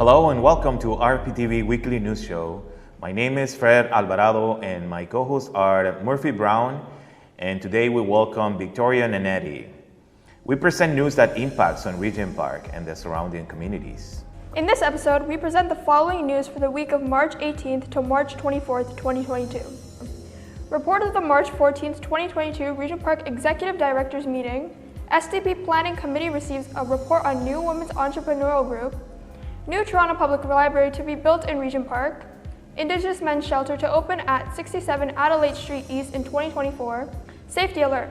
Hello and welcome to RPTV Weekly News Show. My name is Fred Alvarado and my co-hosts are Murphy Brown, and today we welcome Victoria Nanneti. We present news that impacts on Regent Park and the surrounding communities. In this episode, we present the following news for the week of March 18th to March 24th, 2022. Report of the March 14th, 2022 Regent Park Executive Directors Meeting. SDP Planning Committee receives a report on new Women's Entrepreneurial Group. New Toronto Public Library to be built in Regent Park. Indigenous Men's Shelter to open at 67 Adelaide Street East in 2024. Safety alert.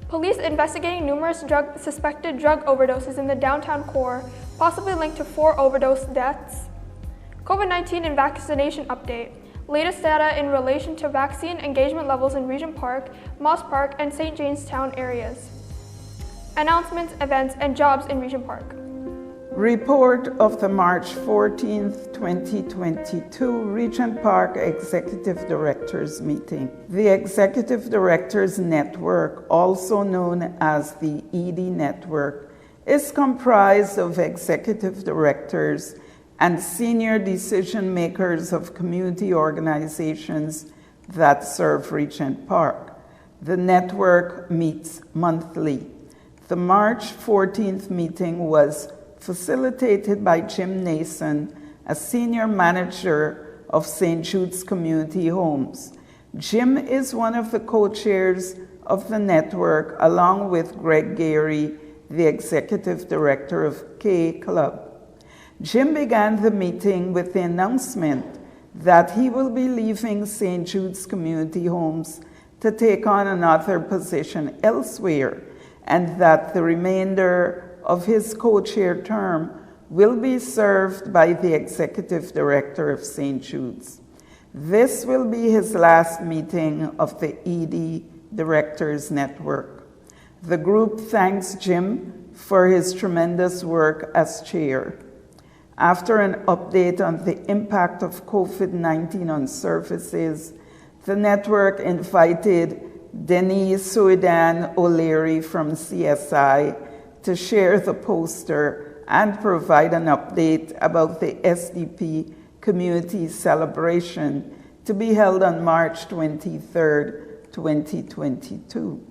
Police investigating numerous suspected drug overdoses in the downtown core, possibly linked to 4 overdose deaths. COVID-19 and vaccination update. Latest data in relation to vaccine engagement levels in Regent Park, Moss Park, and St. Jamestown areas. Announcements, events, and jobs in Regent Park. Report of the March 14th, 2022 Regent Park Executive Directors Meeting. The Executive Directors Network, also known as the ED Network, is comprised of executive directors and senior decision makers of community organizations that serve Regent Park. The network meets monthly. The March 14th meeting was facilitated by Jim Nason, a senior manager of St. Jude's Community Homes. Jim is one of the co-chairs of the network, along with Greg Gary, the executive director of K Club. Jim began the meeting with the announcement that he will be leaving St. Jude's Community Homes to take on another position elsewhere, and that the remainder of his co-chair term will be served by the executive director of St. Jude's. This will be his last meeting of the ED Directors Network. The group thanks Jim for his tremendous work as chair. After an update on the impact of COVID-19 on services, the network invited Denise Suidan O'Leary from CSI to share the poster and provide an update about the SDP Community Celebration to be held on March 23rd, 2022.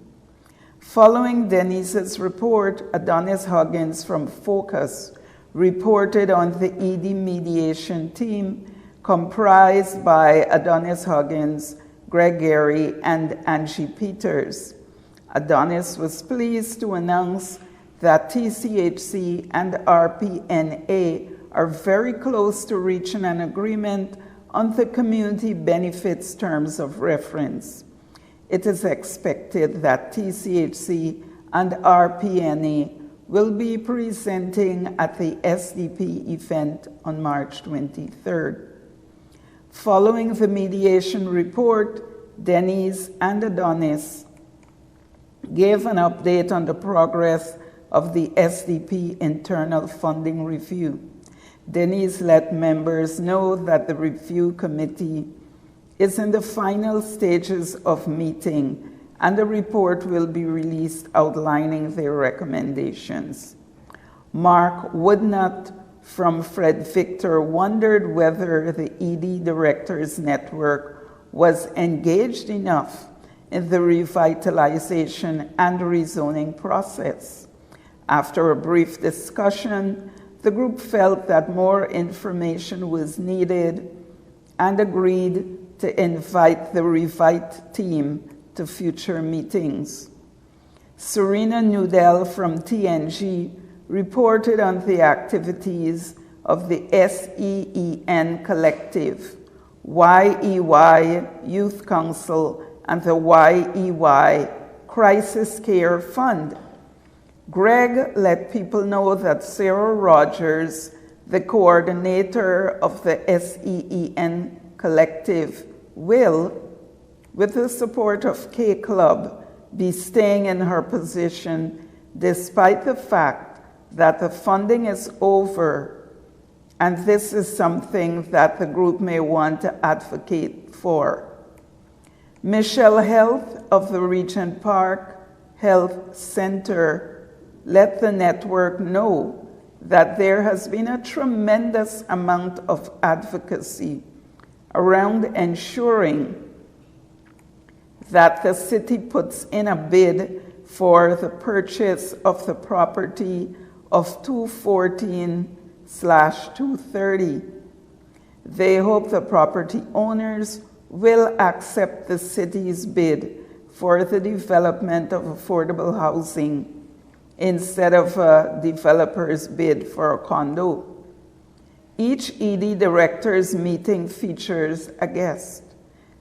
Following Denise's report, Adonis Huggins from Focus reported on the ED mediation team comprised by Adonis Huggins, Greg Gary, and Angie Peters. Adonis was pleased to announce that TCHC and RPNA are very close to reaching an agreement on the community benefits terms of reference. It is expected that TCHC and RPNA will be presenting at the SDP event on March 23rd. Following the mediation report, Denise and Adonis gave an update on the progress of the SDP internal funding review. Denise let members know that the review committee is in the final stages of meeting, and a report will be released outlining their recommendations. Mark Woodnut from Fred Victor wondered whether the ED Directors Network was engaged enough in the revitalization and rezoning process. After a brief discussion, the group felt that more information was needed and agreed to invite the Revite team to future meetings. Serena Nudell from TNG reported on the activities of the SEEN Collective, YEY Youth Council, and the YEY Crisis Care Fund. Greg let people know that Sarah Rogers, the coordinator of the SEEN Collective, will, with the support of K Club, be staying in her position despite the fact that the funding is over, and this is something that the group may want to advocate for. Michelle Health of the Regent Park Health Center let the network know that there has been a tremendous amount of advocacy around ensuring that the city puts in a bid for the purchase of the property of 214/230. They hope the property owners will accept the city's bid for the development of affordable housing instead of a developer's bid for a condo. Each ED directors meeting features a guest.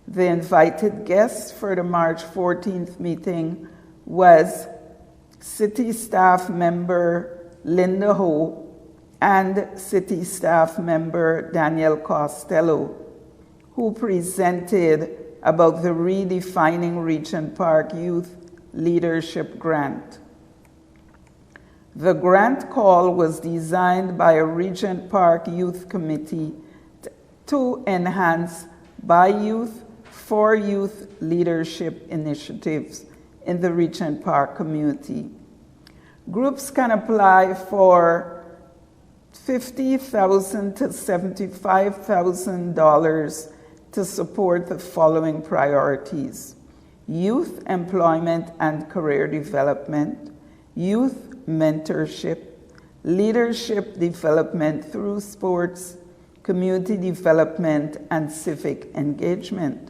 The invited guest for the March 14th meeting was City Staff Member Linda Ho and City Staff Member Daniel Costello, who presented about the Redefining Regent Park Youth Leadership Grant. The grant call was designed by a Regent Park Youth Committee to enhance by youth for youth leadership initiatives in the Regent Park community. Groups can apply for $50,000 to $75,000 to support the following priorities: youth employment and career development, youth mentorship, leadership development through sports, community development, and civic engagement.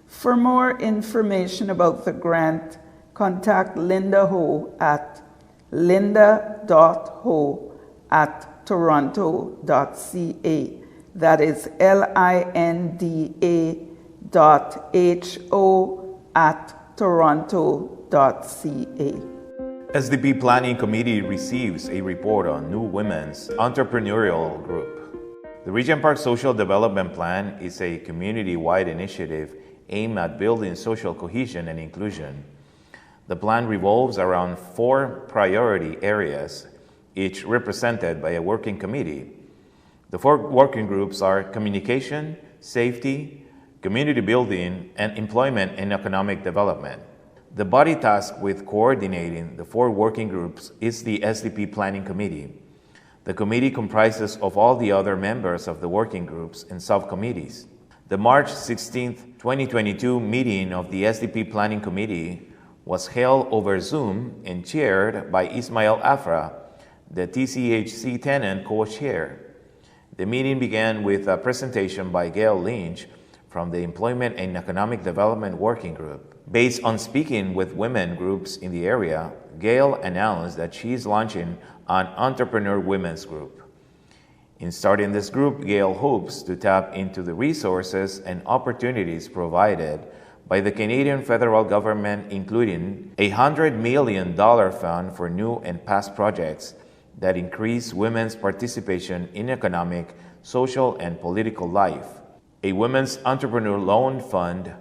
For more information about the grant, contact Linda Ho at linda.ho@toronto.ca. That is linda.ho@toronto.ca. SDP Planning Committee receives a report on New Women's Entrepreneurial Group. The Regent Park Social Development Plan is a community-wide initiative aimed at building social cohesion and inclusion. The plan revolves around 4 priority areas, each represented by a working committee. The 4 working groups are communication, safety, community building, and employment and economic development. The body tasked with coordinating the 4 working groups is the SDP Planning Committee. The committee comprises of all the other members of the working groups and subcommittees. The March 16, 2022 meeting of the SDP Planning Committee was held over Zoom and chaired by Ismail Afra, the TCHC tenant co-chair. The meeting began with a presentation by Gail Lynch from the Employment and Economic Development Working Group. Based on speaking with women groups in the area, Gail announced that she is launching an Entrepreneur Women's Group. In starting this group, Gail hopes to tap into the resources and opportunities provided by the Canadian federal government, including a $100 million fund for new and past projects that increase women's participation in economic, social, and political life, a women's entrepreneur loan fund,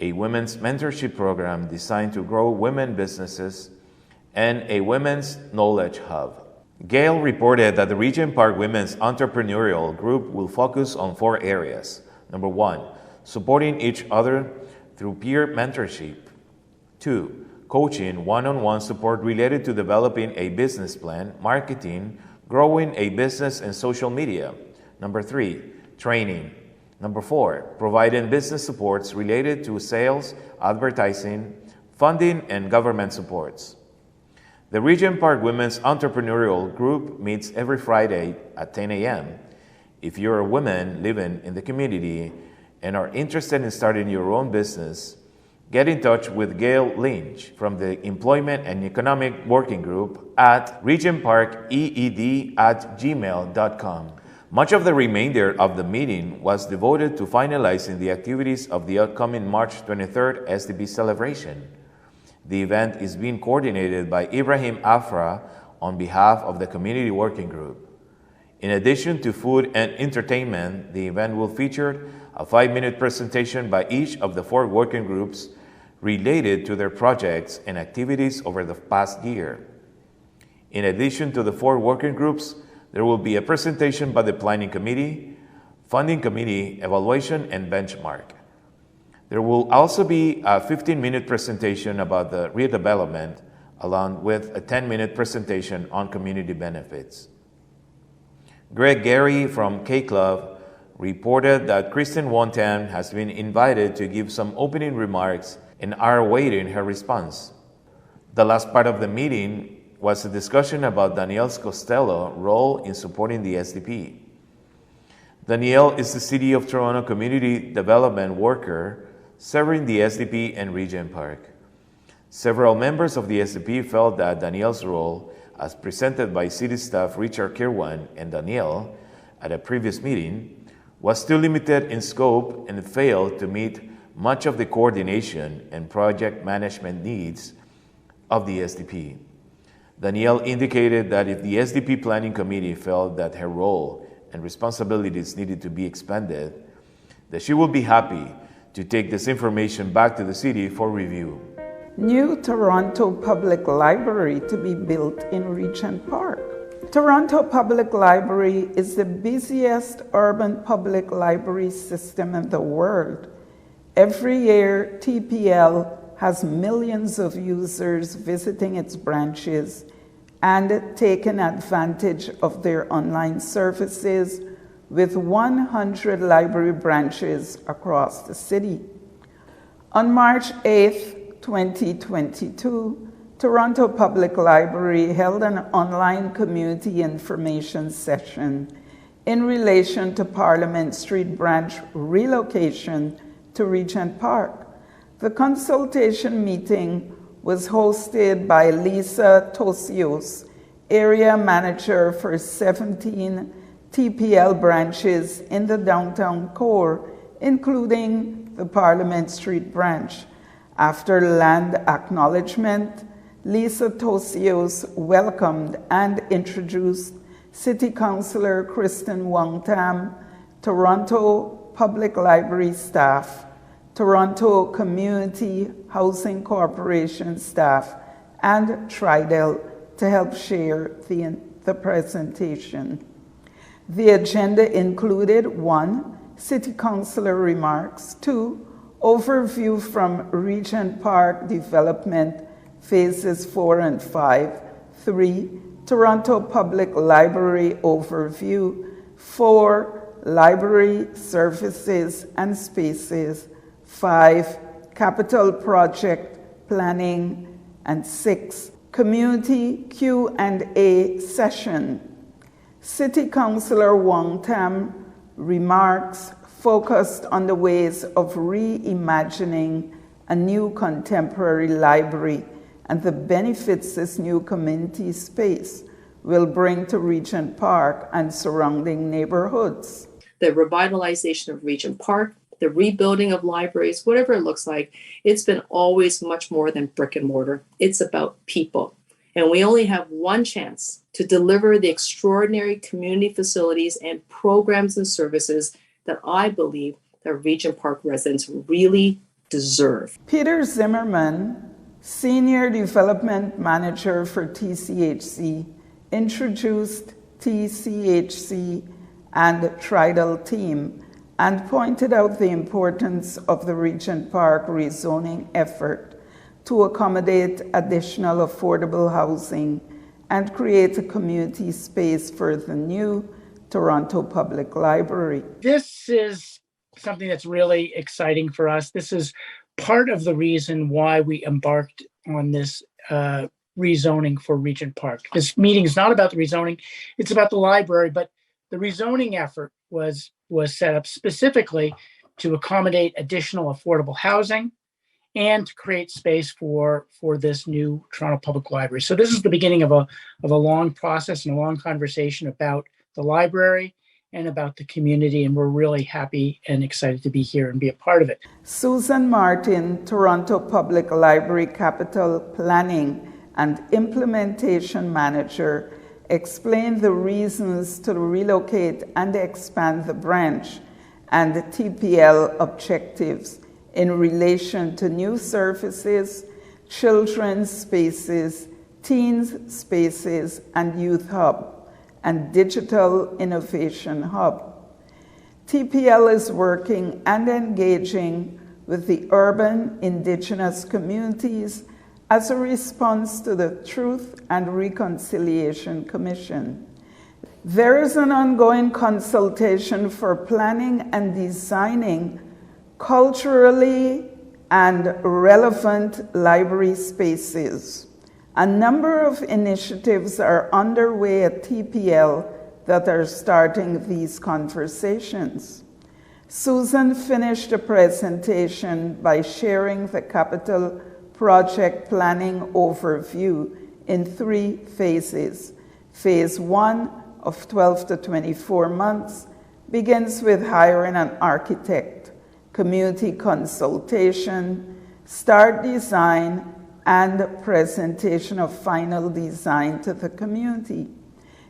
a women's mentorship program designed to grow women businesses, and a women's knowledge hub. Gail reported that the Regent Park Women's Entrepreneurial Group will focus on 4 areas. Number 1, supporting each other through peer mentorship. 2, coaching, one-on-one support related to developing a business plan, marketing, growing a business, and social media. Number 3, training. Number 4, providing business supports related to sales, advertising, funding, and government supports. The Regent Park Women's Entrepreneurial Group meets every Friday at 10 a.m. If you're a woman living in the community and are interested in starting your own business, get in touch with Gail Lynch from the Employment and Economic Working Group at regentparkeed@gmail.com. Much of the remainder of the meeting was devoted to finalizing the activities of the upcoming March 23rd SDP celebration. The event is being coordinated by Ibrahim Afra on behalf of the Community Working Group. In addition to food and entertainment, the event will feature a 5-minute presentation by each of the 4 working groups related to their projects and activities over the past year. In addition to the 4 working groups, there will be a presentation by the Planning Committee, Funding Committee, Evaluation, and Benchmark. There will also be a 15-minute presentation about the redevelopment, along with a 10-minute presentation on community benefits. Greg Gary from K-Club reported that Kristen Wontam has been invited to give some opening remarks and are awaiting her response. The last part of the meeting was a discussion about Danielle's Costello role in supporting the SDP. Danielle is the City of Toronto Community Development worker serving the SDP and Regent Park. Several members of the SDP felt that Danielle's role, as presented by City staff Richard Kirwan and Danielle at a previous meeting, was too limited in scope and failed to meet much of the coordination and project management needs of the SDP. Danielle indicated that if the SDP Planning Committee felt that her role and responsibilities needed to be expanded, that she would be happy to take this information back to the city for review. New Toronto Public Library to be built in Regent Park. Toronto Public Library is the busiest urban public library system in the world. Every year, TPL has millions of users visiting its branches and taking advantage of their online services with 100 library branches across the city. On March 8, 2022, Toronto Public Library held an online community information session in relation to Parliament Street branch relocation to Regent Park. The consultation meeting was hosted by Lisa Tosios, area manager for 17 TPL branches in the downtown core, including the Parliament Street branch. After land acknowledgement, Lisa Tosios welcomed and introduced City Councillor Kristen Wontam, Toronto Public Library staff, Toronto Community Housing Corporation staff, and Tridel to help share the presentation. The agenda included 1, City Councillor remarks, 2, overview from Regent Park development phases 4 and 5, 3, Toronto Public Library overview, 4, library services and spaces, 5, capital project planning, and 6, community Q&A session. City Councillor Wontam remarks focused on the ways of reimagining a new contemporary library and the benefits this new community space will bring to Regent Park and surrounding neighborhoods. The revitalization of Regent Park, the rebuilding of libraries, whatever it looks like, it's been always much more than brick and mortar. It's about people. And we only have one chance to deliver the extraordinary community facilities and programs and services that I believe that Regent Park residents really deserve. Peter Zimmerman, Senior Development Manager for TCHC, introduced TCHC and Tridel team and pointed out the importance of the Regent Park rezoning effort to accommodate additional affordable housing and create a community space for the new Toronto Public Library. This is something that's really exciting for us. This is part of the reason why we embarked on this rezoning for Regent Park. This meeting is not about the rezoning, it's about the library, but the rezoning effort was set up specifically to accommodate additional affordable housing and to create space for this new Toronto Public Library. So this is the beginning of a long process and a long conversation about the library and about the community, and we're really happy and excited to be here and be a part of it. Susan Martin, Toronto Public Library Capital Planning and Implementation Manager, explained the reasons to relocate and expand the branch and the TPL objectives in relation to new services, children's spaces, teens spaces, and youth hub, and digital innovation hub. TPL is working and engaging with the urban Indigenous communities as a response to the Truth and Reconciliation Commission. There is an ongoing consultation for planning and designing culturally and relevant library spaces. A number of initiatives are underway at TPL that are starting these conversations. Susan finished a presentation by sharing the capital project planning overview in 3 phases. Phase 1 of 12 to 24 months begins with hiring an architect, community consultation, start design, and presentation of final design to the community.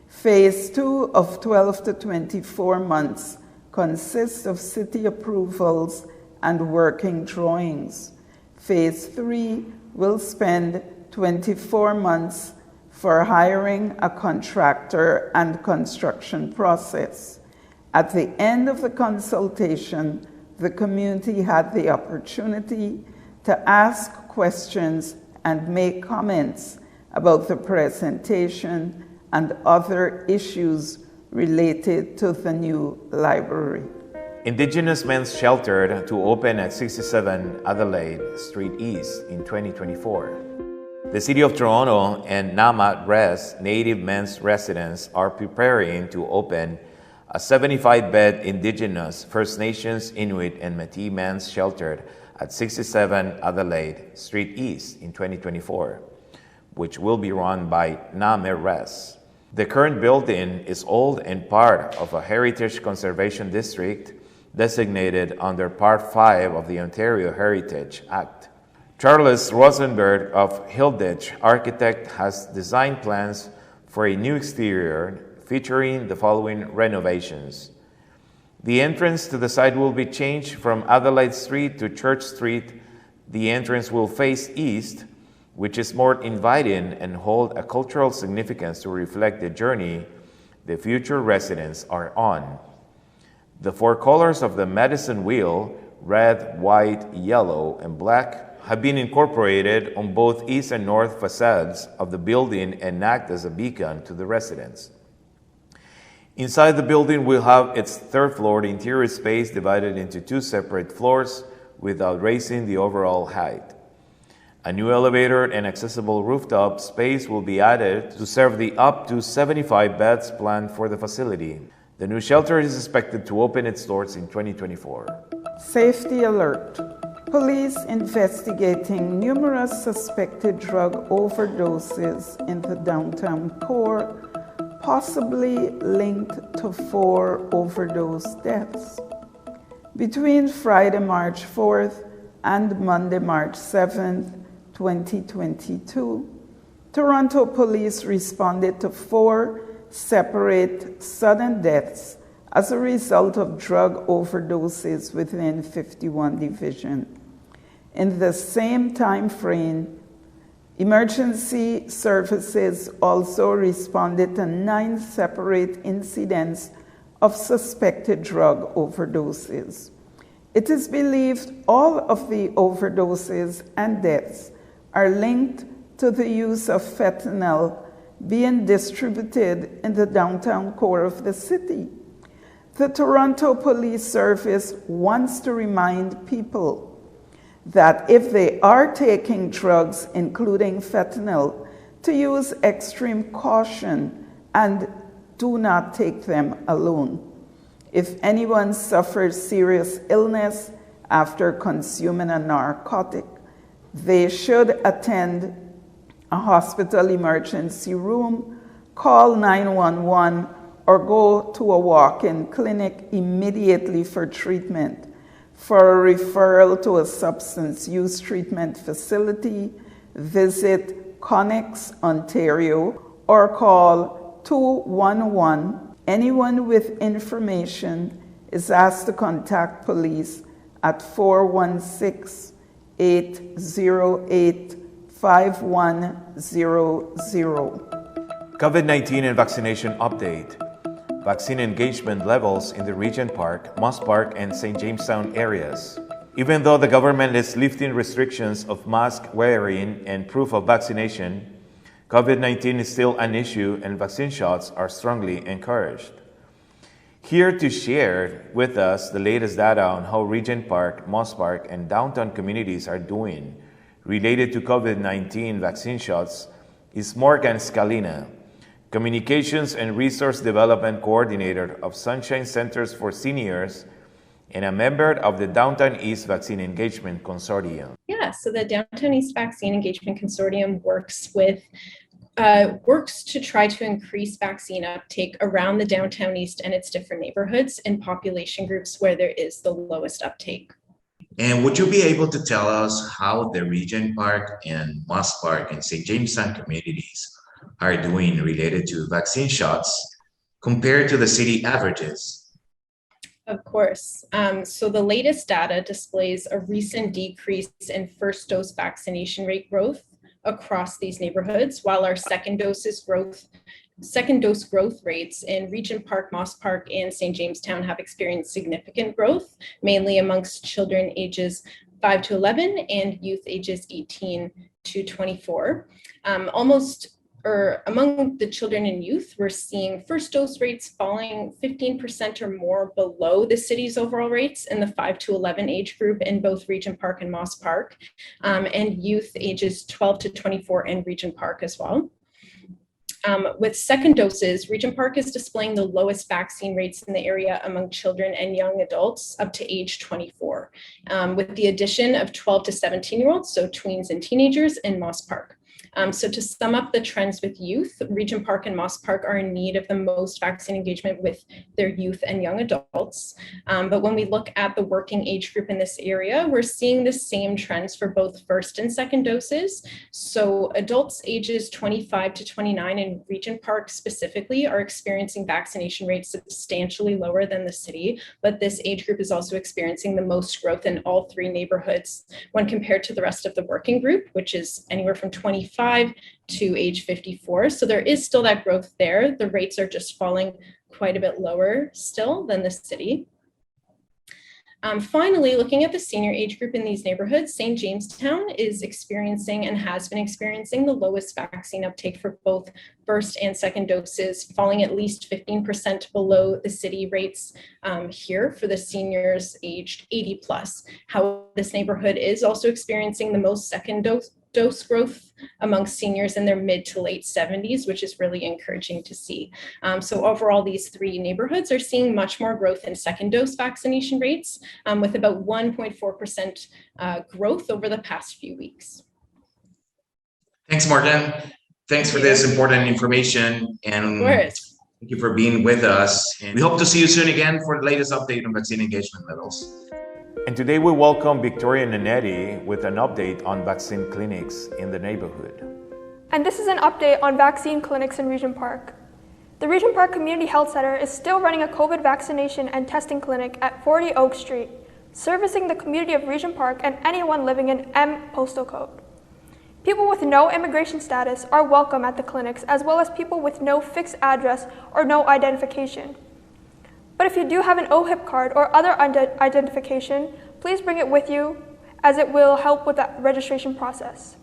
Phase 2 of 12 to 24 months consists of city approvals and working drawings. Phase 3 will spend 24 months for hiring a contractor and construction process. At the end of the consultation, the community had the opportunity to ask questions and make comments about the presentation and other issues related to the new library. Indigenous men's shelter to open at 67 Adelaide Street East in 2024. The City of Toronto and Namat Res Native men's residents are preparing to open a 75-bed Indigenous, First Nations, Inuit, and Métis men's shelter at 67 Adelaide Street East in 2024, which will be run by Namat Res. The current building is old and part of a heritage conservation district designated under Part 5 of the Ontario Heritage Act. Charles Rosenberg of Hilditch Architect has designed plans for a new exterior featuring the following renovations. The entrance to the site will be changed from Adelaide Street to Church Street. The entrance will face east, which is more inviting and hold a cultural significance to reflect the journey the future residents are on. The 4 colors of the medicine wheel, red, white, yellow, and black, have been incorporated on both east and north facades of the building and act as a beacon to the residents. Inside the building will have its 3rd floor interior space divided into 2 separate floors without raising the overall height. A new elevator and accessible rooftop space will be added to serve the up to 75 beds planned for the facility. The new shelter is expected to open its doors in 2024. Safety alert. Police investigating numerous suspected drug overdoses in the downtown core, possibly linked to 4 overdose deaths. Between Friday, March 4th and Monday, March 7th, 2022, Toronto police responded to 4 separate sudden deaths as a result of drug overdoses within 51 Division. In the same time frame, emergency services also responded to 9 separate incidents of suspected drug overdoses. It is believed all of the overdoses and deaths are linked to the use of fentanyl being distributed in the downtown core of the city. The Toronto Police Service wants to remind people that if they are taking drugs, including fentanyl, to use extreme caution and do not take them alone. If anyone suffers serious illness after consuming a narcotic, they should attend a hospital emergency room, call 911, or go to a walk-in clinic immediately for treatment. For a referral to a substance use treatment facility, visit Connex, Ontario, or call 211. Anyone with information is asked to contact police at 416-808-5100. COVID-19 and vaccination update. Vaccine engagement levels in the Regent Park, Moss Park, and St. Jamestown areas. Even though the government is lifting restrictions of mask wearing and proof of vaccination, COVID-19 is still an issue and vaccine shots are strongly encouraged. Here to share with us the latest data on how Regent Park, Moss Park, and downtown communities are doing related to COVID-19 vaccine shots is Morgan Scalina, Communications and Resource Development Coordinator of Sunshine Centers for Seniors and a member of the Downtown East Vaccine Engagement Consortium. Yeah, so the Downtown East Vaccine Engagement Consortium works to try to increase vaccine uptake around the Downtown East and its different neighborhoods in population groups where there is the lowest uptake. And would you be able to tell us how the Regent Park and Moss Park and St. Jamestown communities are doing related to vaccine shots compared to the city averages? Of course. So the latest data displays a recent decrease in first dose vaccination rate growth across these neighborhoods, while our second dose growth rates in Regent Park, Moss Park, and St. Jamestown have experienced significant growth, mainly amongst children ages 5 to 11 and youth ages 18 to 24. Among the children and youth, we're seeing first dose rates falling 15% or more below the city's overall rates in the 5 to 11 age group in both Regent Park and Moss Park, and youth ages 12 to 24 in Regent Park as well. With second doses, Regent Park is displaying the lowest vaccine rates in the area among children and young adults up to age 24, with the addition of 12 to 17-year-olds, so tweens and teenagers in Moss Park. So to sum up the trends with youth, Regent Park and Moss Park are in need of the most vaccine engagement with their youth and young adults. But when we look at the working age group in this area, we're seeing the same trends for both first and second doses. So adults ages 25 to 29 in Regent Park specifically are experiencing vaccination rates substantially lower than the city, but this age group is also experiencing the most growth in all three neighborhoods when compared to the rest of the working group, which is anywhere from 25 to age 54. So there is still that growth there. The rates are just falling quite a bit lower still than the city. Finally, looking at the senior age group in these neighborhoods, St. Jamestown is experiencing and has been experiencing the lowest vaccine uptake for both first and second doses, falling at least 15% below the city rates here for the seniors aged 80 plus. How this neighborhood is also experiencing the most second dose growth amongst seniors in their mid to late 70s, which is really encouraging to see. So overall, these three neighborhoods are seeing much more growth in second dose vaccination rates, with about 1.4% growth over the past few weeks. Thanks, Morgan. Thanks for this important information. And thank you for being with us. And we hope to see you soon again for the latest update on vaccine engagement levels. And today we welcome Victoria Nanneti with an update on vaccine clinics in the neighborhood. And this is an update on vaccine clinics in Regent Park. The Regent Park Community Health Center is still running a COVID vaccination and testing clinic at 40 Oak Street, servicing the community of Regent Park and anyone living in M postal code. People with no immigration status are welcome at the clinics, as well as people with no fixed address or no identification. But if you do have an OHIP card or other identification, please bring it with you, as it will help with the registration process.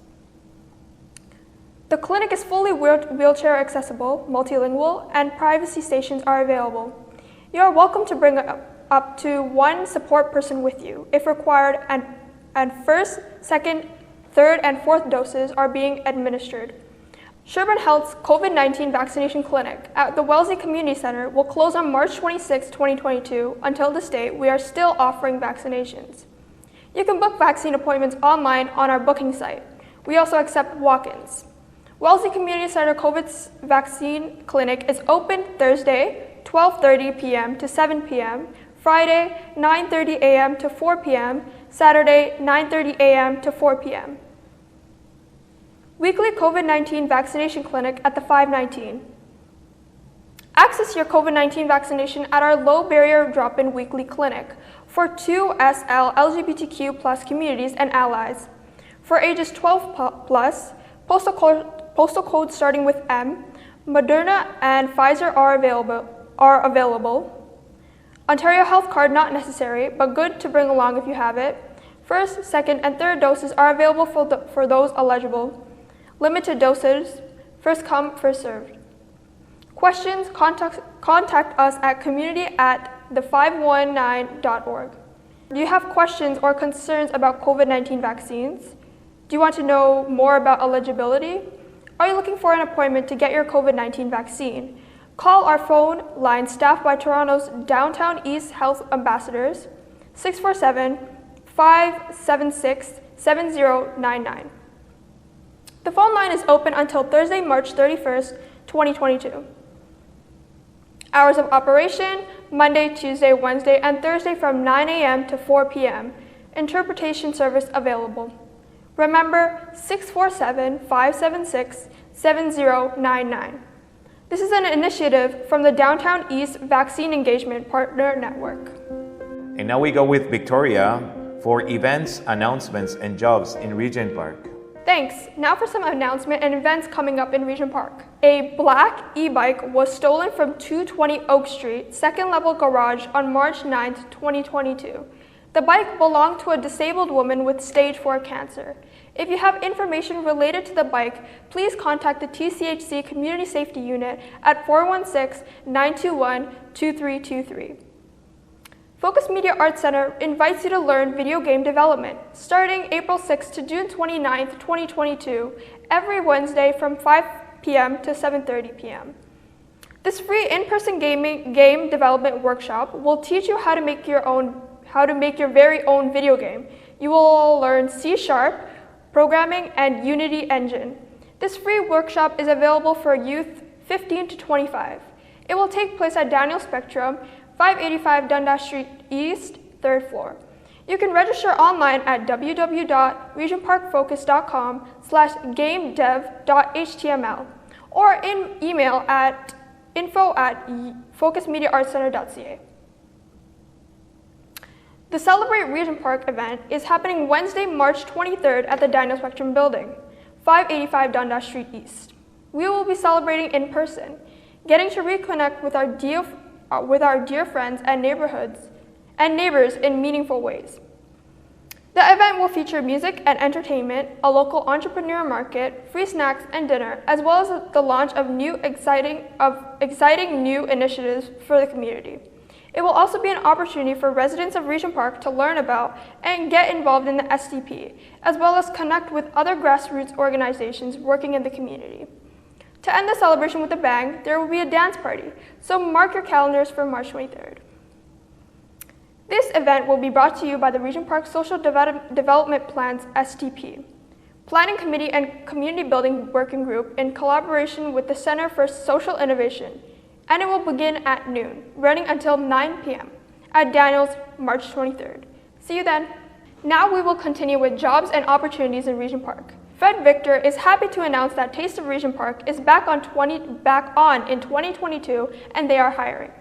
The clinic is fully wheelchair accessible, multilingual, and privacy stations are available. You are welcome to bring up to one support person with you if required, and first, second, third, and fourth doses are being administered. Sherburne Health's COVID-19 vaccination clinic at the Wellesley Community Center will close on March 26, 2022. Until this date, we are still offering vaccinations. You can book vaccine appointments online on our booking site. We also accept walk-ins. Wellesley Community Center COVID's vaccine clinic is open Thursday, 12:30 p.m. to 7 p.m., Friday, 9:30 a.m. to 4 p.m., Saturday, 9:30 a.m. to 4 p.m. Weekly COVID-19 vaccination clinic at the 519. Access your COVID-19 vaccination at our low barrier drop-in weekly clinic for 2SL LGBTQ plus communities and allies. For ages 12 plus, postal codes starting with M, Moderna and Pfizer are available. Ontario Health Card not necessary, but good to bring along if you have it. First, second, and third doses are available for those eligible. Limited doses, First come, first served. Questions, contact us at community@the519.org. Do you have questions or concerns about COVID-19 vaccines? Do you want to know more about eligibility? Are you looking for an appointment to get your COVID-19 vaccine? Call our phone line staffed by Toronto's Downtown East Health Ambassadors, 647-576-7099. The phone line is open until Thursday, March 31st, 2022. Hours of operation, Monday, Tuesday, Wednesday, and Thursday from 9 a.m. to 4 p.m. Interpretation service available. Remember, 647-576-7099. This is an initiative from the Downtown East Vaccine Engagement Partner Network. And now we go with Victoria for events, announcements, and jobs in Regent Park. Thanks. Now for some announcement and events coming up in Regent Park. A black e-bike was stolen from 220 Oak Street, second level garage on March 9th, 2022. The bike belonged to a disabled woman with stage 4 cancer. If you have information related to the bike, please contact the TCHC Community Safety Unit at 416-921-2323. Focus Media Arts Center invites you to learn video game development, starting April 6th to June 29th, 2022, every Wednesday from 5 p.m. to 7:30 p.m. This free in-person game development workshop will teach you how to make your very own video game. You will learn C#, programming, and Unity engine. This free workshop is available for youth 15 to 25. It will take place at Daniel Spectrum, 585 Dundas Street East, 3rd floor. You can register online at www.regentparkfocus.com/gamedev.html or email at info@focusmediaartscenter.ca. The Celebrate Regent Park event is happening Wednesday, March 23rd at the Daniel Spectrum Building, 585 Dundas Street East. We will be celebrating in person, getting to reconnect with our dear friends and neighbors in meaningful ways. The event will feature music and entertainment, a local entrepreneur market, free snacks and dinner, as well as the launch of exciting new initiatives for the community. It will also be an opportunity for residents of Regent Park to learn about and get involved in the SDP, as well as connect with other grassroots organizations working in the community. To end the celebration with a bang, there will be a dance party, so mark your calendars for March 23rd. This event will be brought to you by the Regent Park Social Development Plans SDP, Planning Committee and Community Building Working Group in collaboration with the Center for Social Innovation, and it will begin at noon, running until 9 p.m. at Daniels, March 23rd. See you then. Now we will continue with jobs and opportunities in Regent Park. Fred Victor is happy to announce that Taste of Regent Park is back on in 2022, and they are hiring.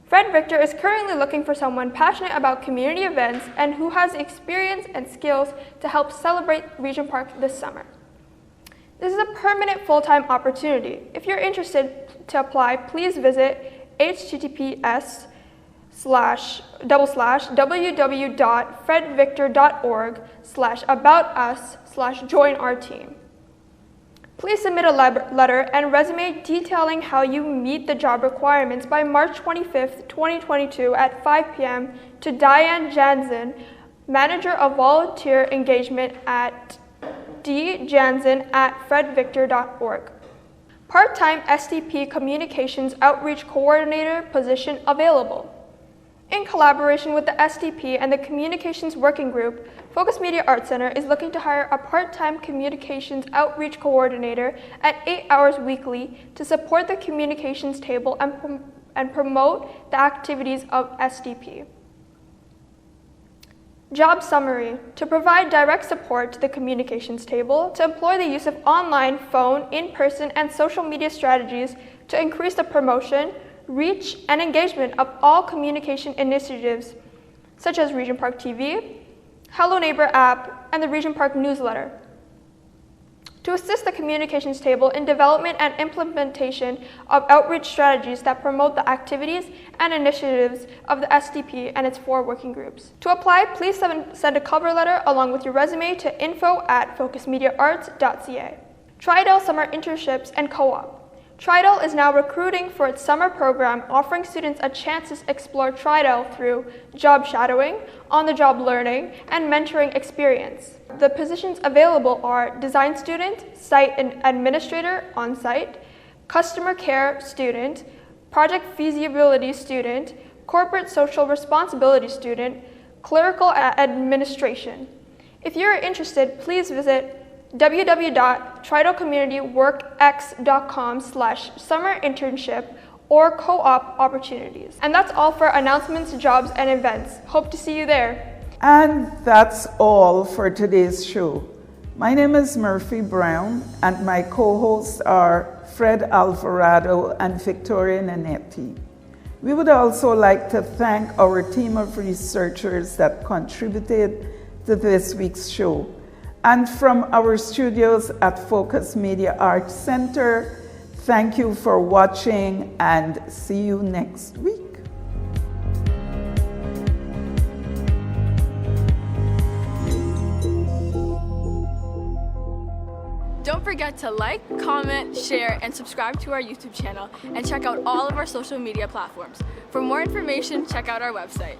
Fred Victor is currently looking for someone passionate about community events and who has experience and skills to help celebrate Regent Park this summer. This is a permanent full-time opportunity. If you're interested to apply, please visit https://www.fredvictor.org/aboutus/join our team. Please submit a letter and resume detailing how you meet the job requirements by March 25th, 2022 at 5 p.m. to Diane Jansen, Manager of Volunteer Engagement at djansen@fredvictor.org. Part-time SDP Communications Outreach Coordinator position available. In collaboration with the SDP and the Communications Working Group, Focus Media Arts Center is looking to hire a part-time Communications Outreach Coordinator at 8 hours weekly to support the communications table and promote the activities of SDP. Job summary: to provide direct support to the communications table, to employ the use of online, phone, in-person, and social media strategies to increase the promotion, reach, and engagement of all communication initiatives, such as Regent Park TV, Hello Neighbor app, and the Regent Park newsletter. To assist the communications table in development and implementation of outreach strategies that promote the activities and initiatives of the SDP and its 4 working groups. To apply, please send a cover letter along with your resume to info@focusmediaarts.ca. Tridel Summer Internships and Co-op. Tridel is now recruiting for its summer program, offering students a chance to explore Tridel through job shadowing, on-the-job learning, and mentoring experience. The positions available are design student, site administrator on-site, customer care student, project feasibility student, corporate social responsibility student, clerical administration. If you're interested, please visit www.tridelcommunityworkx.com/summer internship or co-op opportunities. And that's all for announcements, jobs, and events. Hope to see you there. And that's all for today's show. My name is Murphy Brown, and my co-hosts are Fred Alvarado and Victoria Nanneti. We would also like to thank our team of researchers that contributed to this week's show. And from our studios at Focus Media Arts Center, thank you for watching and see you next week. Don't forget to like, comment, share, and subscribe to our YouTube channel, and check out all of our social media platforms. For more information, check out our website.